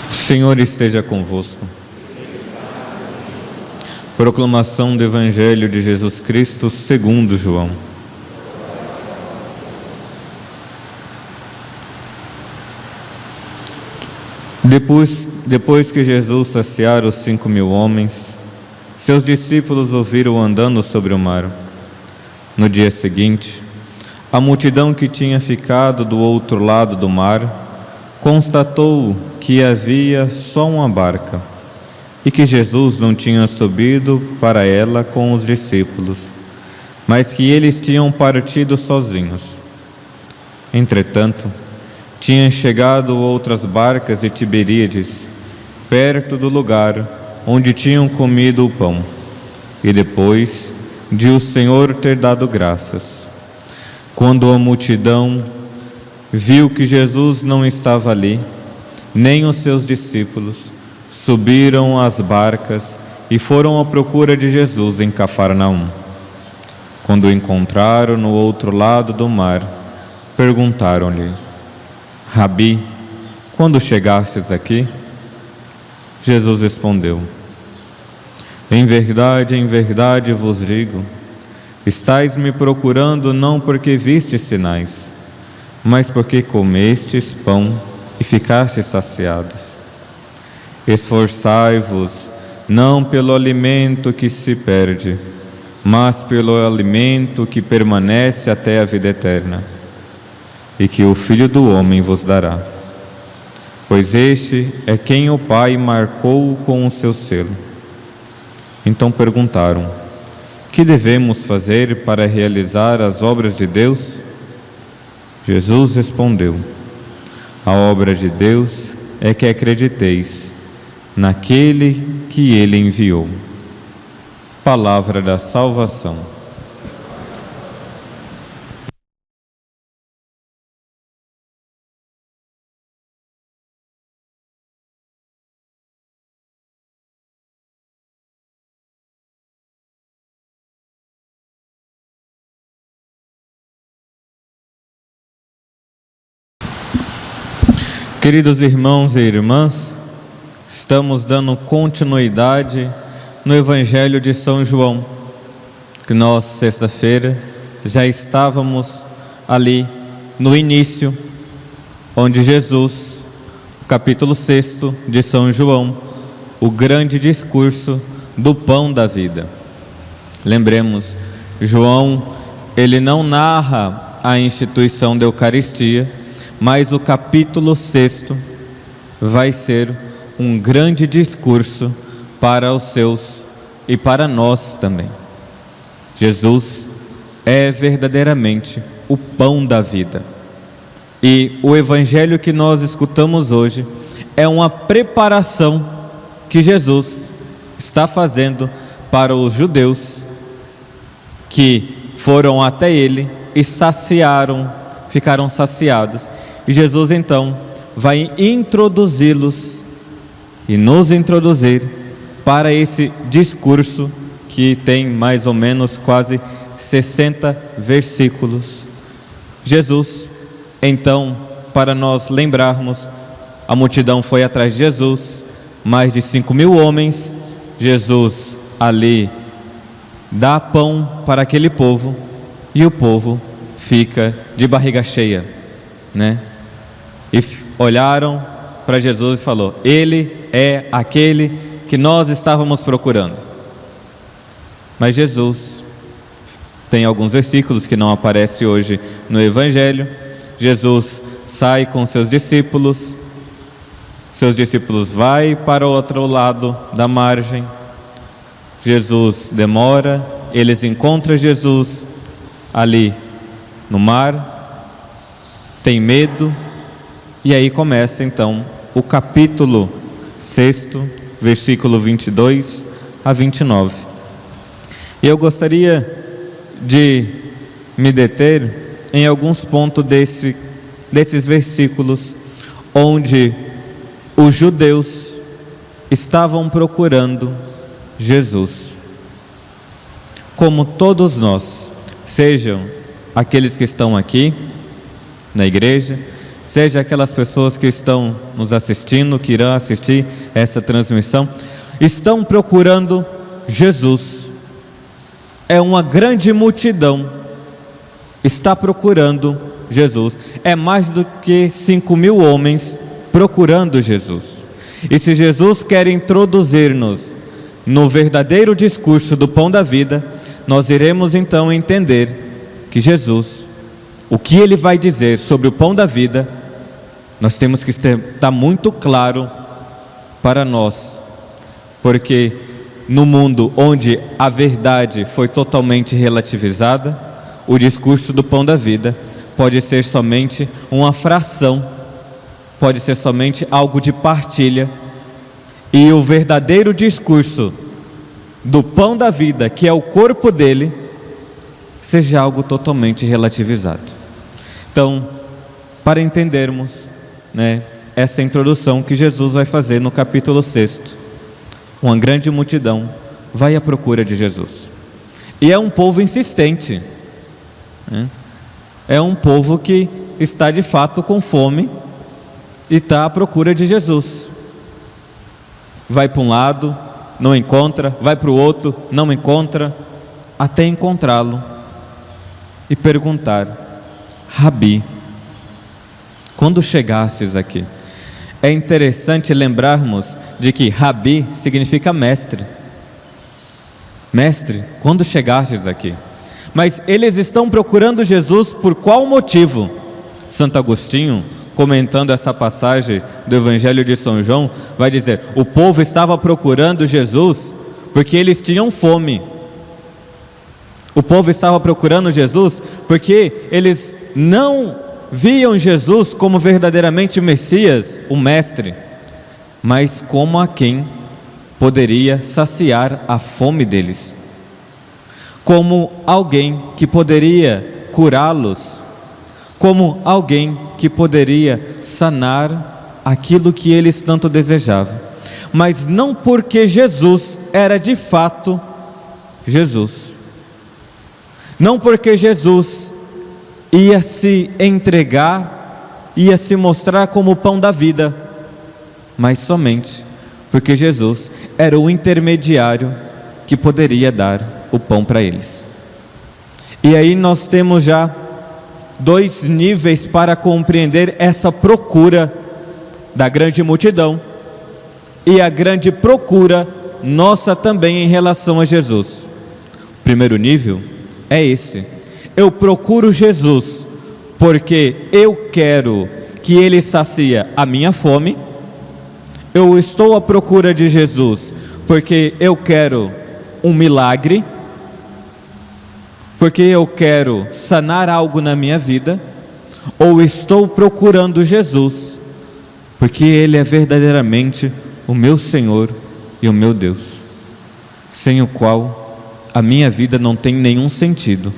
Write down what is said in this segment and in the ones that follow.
O Senhor esteja convosco. Proclamação do Evangelho de Jesus Cristo segundo João. Depois que Jesus saciara os 5.000 homens, seus discípulos ouviram andando sobre o mar. No dia seguinte, a multidão que tinha ficado do outro lado do mar constatou que havia só uma barca e que Jesus não tinha subido para ela com os discípulos, mas que eles tinham partido sozinhos. Entretanto, tinham chegado outras barcas de Tiberíades, perto do lugar onde tinham comido o pão, e depois de o Senhor ter dado graças. Quando a multidão viu que Jesus não estava ali, nem os seus discípulos, subiram às barcas e foram à procura de Jesus em Cafarnaum. Quando o encontraram no outro lado do mar, perguntaram-lhe: Rabi, quando chegastes aqui? Jesus respondeu: em verdade vos digo, estais me procurando não porque vistes sinais, mas porque comestes pão e ficastes saciados. Esforçai-vos não pelo alimento que se perde, mas pelo alimento que permanece até a vida eterna, e que o Filho do Homem vos dará. Pois este é quem o Pai marcou com o seu selo. Então perguntaram: que devemos fazer para realizar as obras de Deus? Jesus respondeu: a obra de Deus é que acrediteis naquele que Ele enviou. Palavra da salvação. Queridos irmãos e irmãs, estamos dando continuidade no Evangelho de São João, que nós, sexta-feira, já estávamos ali no início, onde Jesus, capítulo 6 de São João, o grande discurso do pão da vida. Lembremos, João, ele não narra a instituição da Eucaristia, mas o capítulo 6 vai ser um grande discurso para os seus e para nós também. Jesus é verdadeiramente o pão da vida. E o Evangelho que nós escutamos hoje é uma preparação que Jesus está fazendo para os judeus que foram até Ele e ficaram saciados. E Jesus então vai introduzi-los e nos introduzir para esse discurso que tem mais ou menos quase 60 versículos. Jesus, então, para nós lembrarmos, a multidão foi atrás de Jesus, mais de 5.000 homens. Jesus ali dá pão para aquele povo e o povo fica de barriga cheia, né? E olharam para Jesus e falou: Ele é aquele que nós estávamos procurando. Mas Jesus, tem alguns versículos que não aparecem hoje no Evangelho. Jesus sai com seus discípulos vai para o outro lado da margem. Jesus demora, eles encontram Jesus ali no mar, tem medo. E aí começa então o capítulo 6, versículo 22 a 29. E eu gostaria de me deter em alguns pontos desses versículos onde os judeus estavam procurando Jesus. Como todos nós, sejam aqueles que estão aqui na igreja, seja aquelas pessoas que estão nos assistindo, que irão assistir essa transmissão, estão procurando Jesus. É uma grande multidão, está procurando Jesus. É mais do que 5.000 homens procurando Jesus. E se Jesus quer introduzir-nos no verdadeiro discurso do pão da vida, nós iremos então entender que Jesus, o que Ele vai dizer sobre o pão da vida, nós temos que estar muito claro para nós, porque no mundo onde a verdade foi totalmente relativizada, o discurso do pão da vida pode ser somente uma fração, pode ser somente algo de partilha, e o verdadeiro discurso do pão da vida, que é o corpo dele, seja algo totalmente relativizado. Então, para entendermos, essa introdução que Jesus vai fazer no capítulo 6, uma grande multidão vai à procura de Jesus, e é um povo insistente, é um povo que está de fato com fome e está à procura de Jesus. Vai para um lado, não encontra, vai para o outro, não encontra, até encontrá-lo e perguntar: Rabi, quando chegastes aqui? É interessante lembrarmos de que Rabi significa mestre. Mestre, quando chegastes aqui? Mas eles estão procurando Jesus por qual motivo? Santo Agostinho, comentando essa passagem do Evangelho de São João, vai dizer: o povo estava procurando Jesus porque eles tinham fome. O povo estava procurando Jesus porque eles não viam Jesus como verdadeiramente Messias, o Mestre, mas como a quem poderia saciar a fome deles, como alguém que poderia curá-los, como alguém que poderia sanar aquilo que eles tanto desejavam, mas não porque Jesus era de fato Jesus, não porque Jesus ia se entregar, ia se mostrar como o pão da vida, mas somente porque Jesus era o intermediário que poderia dar o pão para eles. E aí nós temos já 2 níveis para compreender essa procura da grande multidão e a grande procura nossa também em relação a Jesus. O primeiro nível é esse: eu procuro Jesus porque eu quero que Ele sacia a minha fome. Eu estou à procura de Jesus porque eu quero um milagre, porque eu quero sanar algo na minha vida. Ou estou procurando Jesus porque Ele é verdadeiramente o meu Senhor e o meu Deus, sem o qual a minha vida não tem nenhum sentido.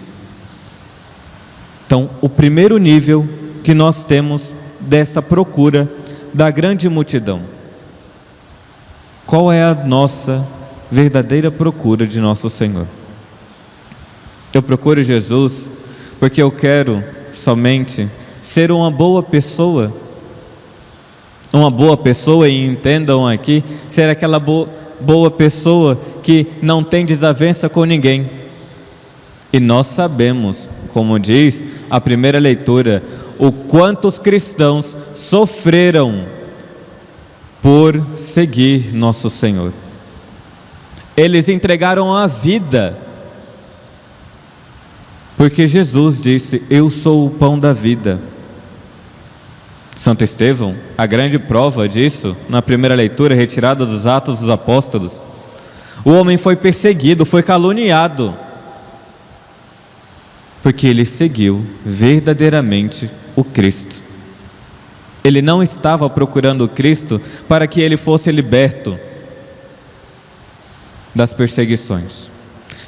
Então, o primeiro nível que nós temos dessa procura da grande multidão: qual é a nossa verdadeira procura de nosso Senhor? Eu procuro Jesus porque eu quero somente ser uma boa pessoa. Uma boa pessoa, e entendam aqui, ser aquela boa pessoa que não tem desavença com ninguém. E nós sabemos, como diz a primeira leitura, o quanto os cristãos sofreram por seguir nosso Senhor. Eles entregaram a vida, porque Jesus disse: eu sou o pão da vida. Santo Estevão, a grande prova disso, na primeira leitura retirada dos Atos dos Apóstolos, o homem foi perseguido, foi caluniado, porque ele seguiu verdadeiramente o Cristo. Ele não estava procurando o Cristo para que ele fosse liberto das perseguições.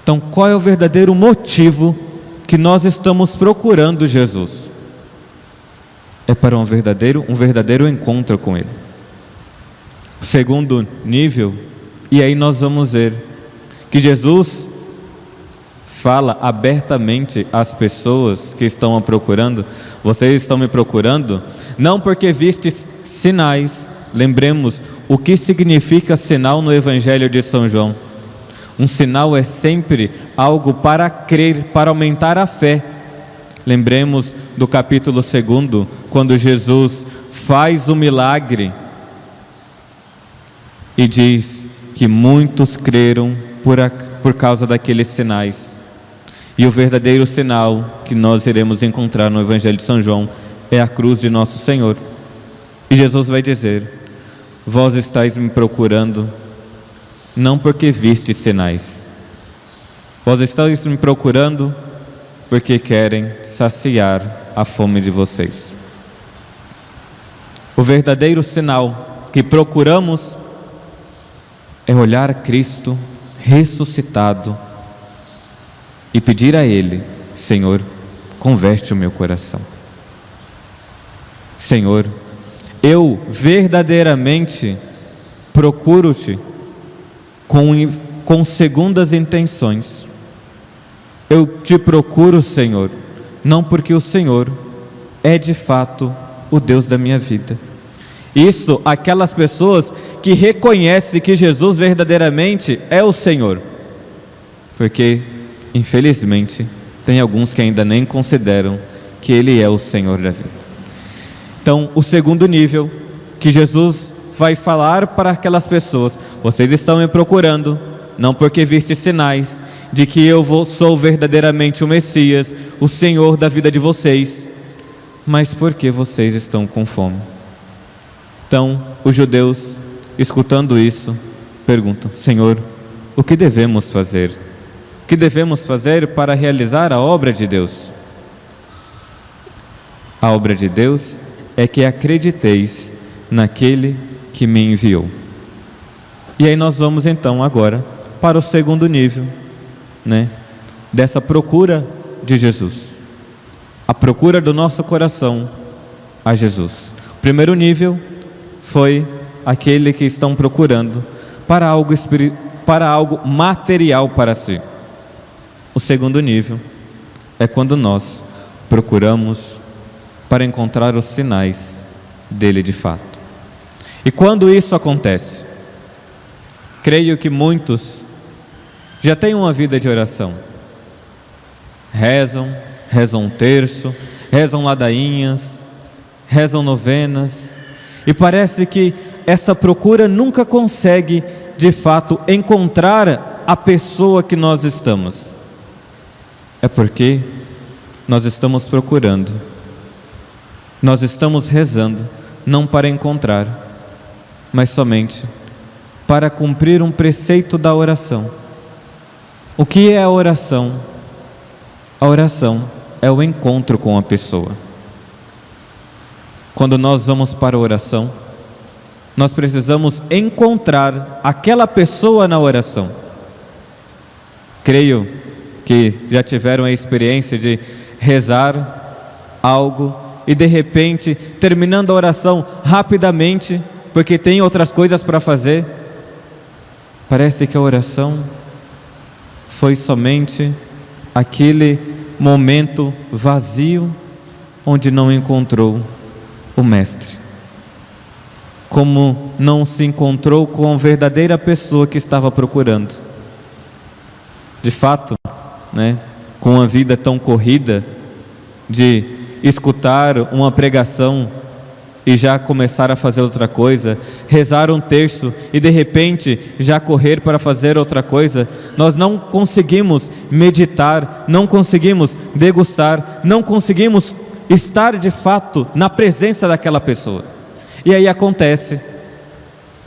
Então, qual é o verdadeiro motivo que nós estamos procurando Jesus? é para um verdadeiro encontro com Ele. O segundo nível, e aí nós vamos ver que Jesus fala abertamente às pessoas que estão a procurando: vocês estão me procurando não porque vistes sinais. Lembremos o que significa sinal no Evangelho de São João. Um sinal é sempre algo para crer, para aumentar a fé. Lembremos do capítulo 2, quando Jesus faz o milagre e diz que muitos creram por causa daqueles sinais. E o verdadeiro sinal que nós iremos encontrar no Evangelho de São João é a cruz de nosso Senhor. E Jesus vai dizer: vós estáis me procurando não porque vistes sinais. Vós estáis me procurando porque querem saciar a fome de vocês. O verdadeiro sinal que procuramos é olhar a Cristo ressuscitado e pedir a Ele: Senhor, converte o meu coração. Senhor, eu verdadeiramente procuro-te com segundas intenções. Eu te procuro, Senhor, não porque o Senhor é de fato o Deus da minha vida. Isso, aquelas pessoas que reconhecem que Jesus verdadeiramente é o Senhor, porque infelizmente tem alguns que ainda nem consideram que Ele é o Senhor da vida. Então, o segundo nível que Jesus vai falar para aquelas pessoas: vocês estão me procurando não porque viste sinais de que eu sou verdadeiramente o Messias, o Senhor da vida de vocês, mas porque vocês estão com fome. Então, os judeus, escutando isso, perguntam: Senhor, o que devemos fazer? O que devemos fazer para realizar a obra de Deus? A obra de Deus é que acrediteis naquele que me enviou. E aí nós vamos então agora para o segundo nível, dessa procura de Jesus. A procura do nosso coração a Jesus. O primeiro nível foi aquele que estão procurando para algo material para si. O segundo nível é quando nós procuramos para encontrar os sinais dele de fato. E quando isso acontece, creio que muitos já têm uma vida de oração. Rezam um terço, rezam ladainhas, rezam novenas, e parece que essa procura nunca consegue de fato encontrar a pessoa que nós estamos. É porque nós estamos procurando, nós estamos rezando não para encontrar, mas somente para cumprir um preceito da oração. O que é a oração? A oração é o encontro com a pessoa. Quando nós vamos para a oração, nós precisamos encontrar aquela pessoa na oração. Creio que já tiveram a experiência de rezar algo e de repente, terminando a oração rapidamente, porque tem outras coisas para fazer, parece que a oração foi somente aquele momento vazio onde não encontrou o Mestre. Como não se encontrou com a verdadeira pessoa que estava procurando. De fato, com a vida tão corrida, de escutar uma pregação e já começar a fazer outra coisa, rezar um terço e de repente já correr para fazer outra coisa, nós não conseguimos meditar, não conseguimos degustar, não conseguimos estar de fato na presença daquela pessoa. E aí acontece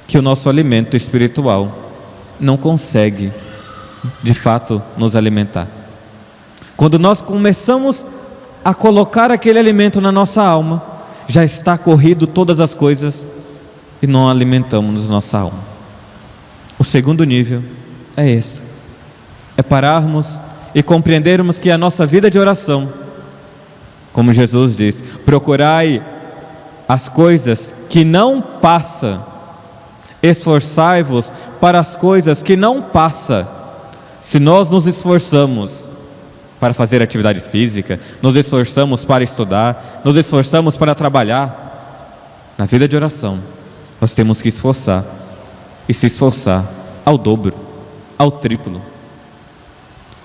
que o nosso alimento espiritual não consegue de fato nos alimentar. Quando nós começamos a colocar aquele alimento na nossa alma, já está corrido todas as coisas e não alimentamos nossa alma. O segundo nível é esse: é pararmos e compreendermos que a nossa vida de oração, como Jesus diz, procurai as coisas que não passa. Esforçai-vos para as coisas que não passa. Se nós nos esforçamos para fazer atividade física, nos esforçamos para estudar, nos esforçamos para trabalhar, na vida de oração, nós temos que esforçar, e se esforçar ao dobro, ao triplo,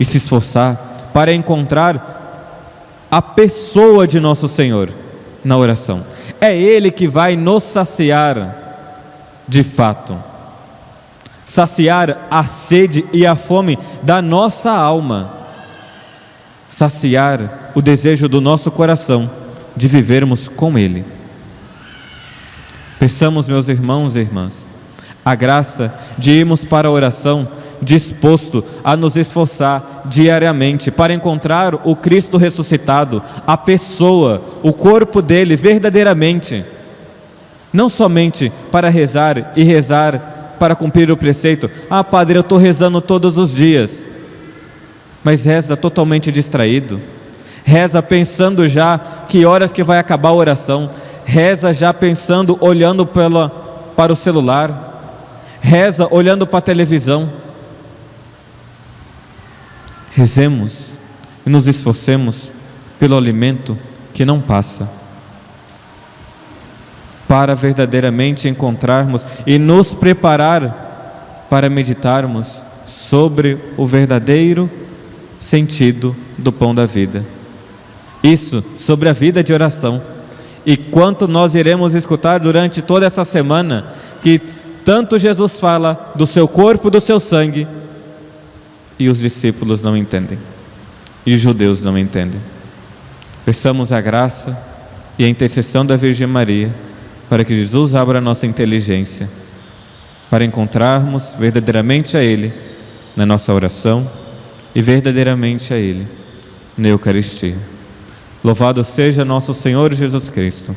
e se esforçar para encontrar a pessoa de nosso Senhor na oração. É Ele que vai nos saciar de fato, saciar a sede e a fome da nossa alma, saciar o desejo do nosso coração de vivermos com Ele. Peçamos, meus irmãos e irmãs, a graça de irmos para a oração disposto a nos esforçar diariamente para encontrar o Cristo ressuscitado, a pessoa, o corpo dele verdadeiramente, não somente para rezar e rezar para cumprir o preceito. Ah, padre, eu estou rezando todos os dias, mas reza totalmente distraído, reza pensando já que horas que vai acabar a oração, reza já pensando, olhando para o celular, reza olhando para a televisão. Rezemos e nos esforcemos pelo alimento que não passa, para verdadeiramente encontrarmos e nos preparar para meditarmos sobre o verdadeiro sentido do pão da vida. Isso sobre a vida de oração. E quanto nós iremos escutar durante toda essa semana, que tanto Jesus fala do seu corpo, do seu sangue, e os discípulos não entendem, e os judeus não entendem. Peçamos a graça e a intercessão da Virgem Maria, para que Jesus abra a nossa inteligência, para encontrarmos verdadeiramente a Ele na nossa oração e verdadeiramente a Ele na Eucaristia. Louvado seja nosso Senhor Jesus Cristo.